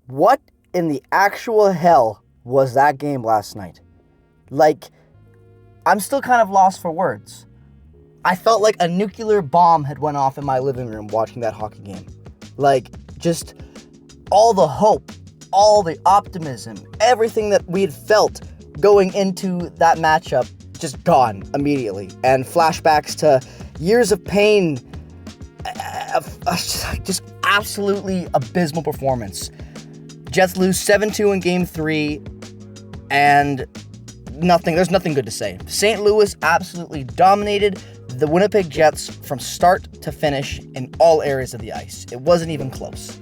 What in the actual hell was that game last night? Like, I'm still kind of lost for words. I felt like a nuclear bomb had went off in my living room watching that hockey game. Like, just all the hope, all the optimism, everything that we had felt going into that matchup just gone immediately. And flashbacks to years of pain, just absolutely abysmal performance. Jets lose 7-2 in Game 3, and there's nothing good to say. St. Louis absolutely dominated the Winnipeg Jets from start to finish in all areas of the ice. It wasn't even close.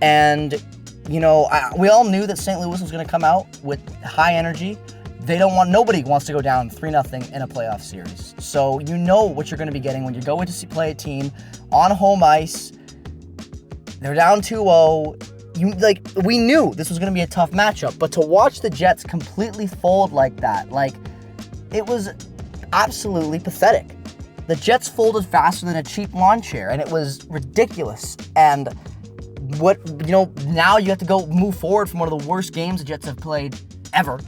And, we all knew that St. Louis was going to come out with high energy. Nobody wants to go down 3-0 in a playoff series. So you know what you're going to be getting when you go in to play a team on home ice. They're down 2-0. We knew this was going to be a tough matchup, but to watch the Jets completely fold like that, it was absolutely pathetic. The Jets folded faster than a cheap lawn chair, and it was ridiculous. And now you have to go move forward from one of the worst games the Jets have played ever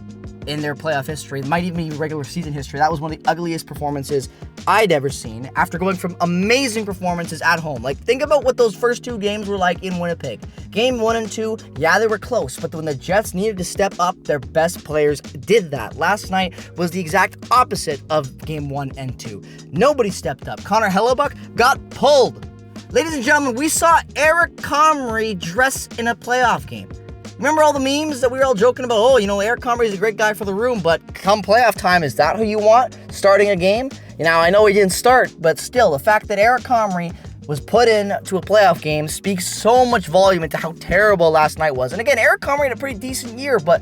in their playoff history. It might even be regular season history. That was one of the ugliest performances I'd ever seen after going from amazing performances at home. Think about what those first two games were like in Winnipeg. Game 1 and 2, yeah, they were close, but when the Jets needed to step up, their best players did that. Last night was the exact opposite of Game 1 and 2. Nobody stepped up. Connor Hellebuck got pulled. Ladies and gentlemen, we saw Eric Comrie dress in a playoff game. Remember all the memes that we were all joking about? Eric Comrie is a great guy for the room, but come playoff time, is that who you want starting a game? I know he didn't start, but still, the fact that Eric Comrie was put into a playoff game speaks so much volume into how terrible last night was. And again, Eric Comrie had a pretty decent year, but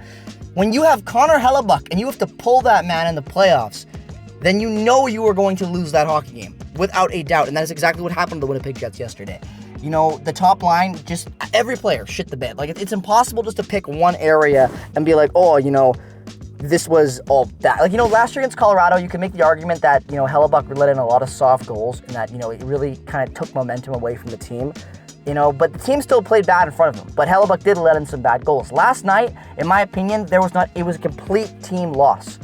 when you have Connor Hellebuck and you have to pull that man in the playoffs, then you know you are going to lose that hockey game, without a doubt. And that is exactly what happened to the Winnipeg Jets yesterday. The top line, just every player shit the bed. It's impossible just to pick one area and be like, this was all that. Last year against Colorado, you can make the argument that, Hellebuck let in a lot of soft goals and that, it really kind of took momentum away from the team. But the team still played bad in front of him. But Hellebuck did let in some bad goals. Last night, in my opinion, it was a complete team loss.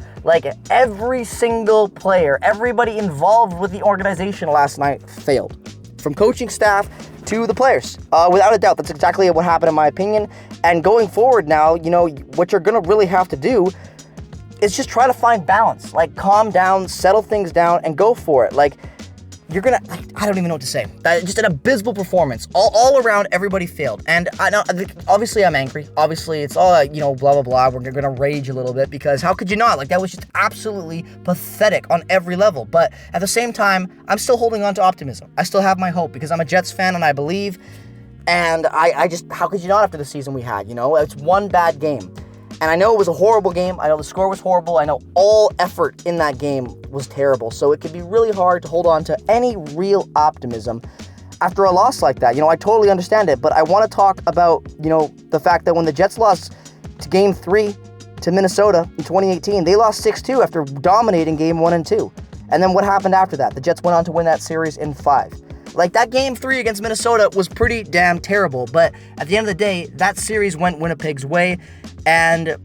Every single player, everybody involved with the organization last night failed. From coaching staff to the players. Without a doubt, that's exactly what happened in my opinion. And going forward now, what you're going to really have to do is just try to find balance. Calm down, settle things down, and go for it. You're going to, I don't even know what to say. Just an abysmal performance. All around, everybody failed. And I know, obviously I'm angry. Obviously it's all, blah, blah, blah. We're going to rage a little bit because how could you not? That was just absolutely pathetic on every level. But at the same time, I'm still holding on to optimism. I still have my hope because I'm a Jets fan and I believe. And I just, how could you not after the season we had? It's one bad game. And I know it was a horrible game. I know the score was horrible. I know all effort in that game was terrible. So it could be really hard to hold on to any real optimism after a loss like that. I totally understand it. But I want to talk about, the fact that when the Jets lost to Game 3 to Minnesota in 2018, they lost 6-2 after dominating Game 1 and 2. And then what happened after that? The Jets went on to win that series in 5. That Game 3 against Minnesota was pretty damn terrible. But at the end of the day, that series went Winnipeg's way. And,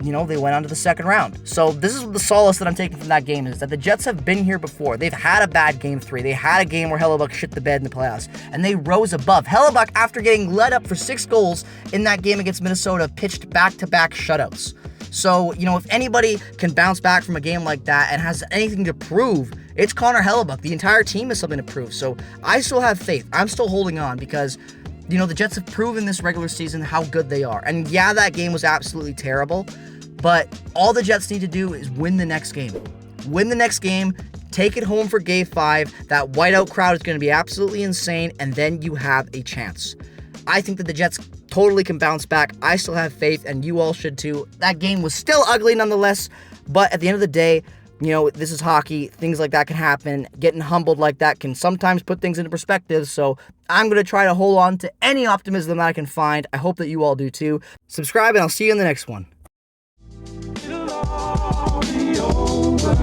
they went on to the second round. So this is the solace that I'm taking from that game is that the Jets have been here before. They've had a bad Game 3. They had a game where Hellebuck shit the bed in the playoffs. And they rose above. Hellebuck, after getting led up for 6 goals in that game against Minnesota, pitched back-to-back shutouts. So, if anybody can bounce back from a game like that and has anything to prove, it's Connor Hellebuck. The entire team has something to prove. So I still have faith. I'm still holding on because the Jets have proven this regular season how good they are. And yeah, that game was absolutely terrible, but all the Jets need to do is win the next game. Win the next game, take it home for Game 5. That whiteout crowd is going to be absolutely insane, and then you have a chance. I think that the Jets totally can bounce back. I still have faith, and you all should too. That game was still ugly nonetheless, but at the end of the day, this is hockey. Things like that can happen. Getting humbled like that can sometimes put things into perspective. So I'm going to try to hold on to any optimism that I can find. I hope that you all do too. Subscribe and I'll see you in the next one. It'll all be over.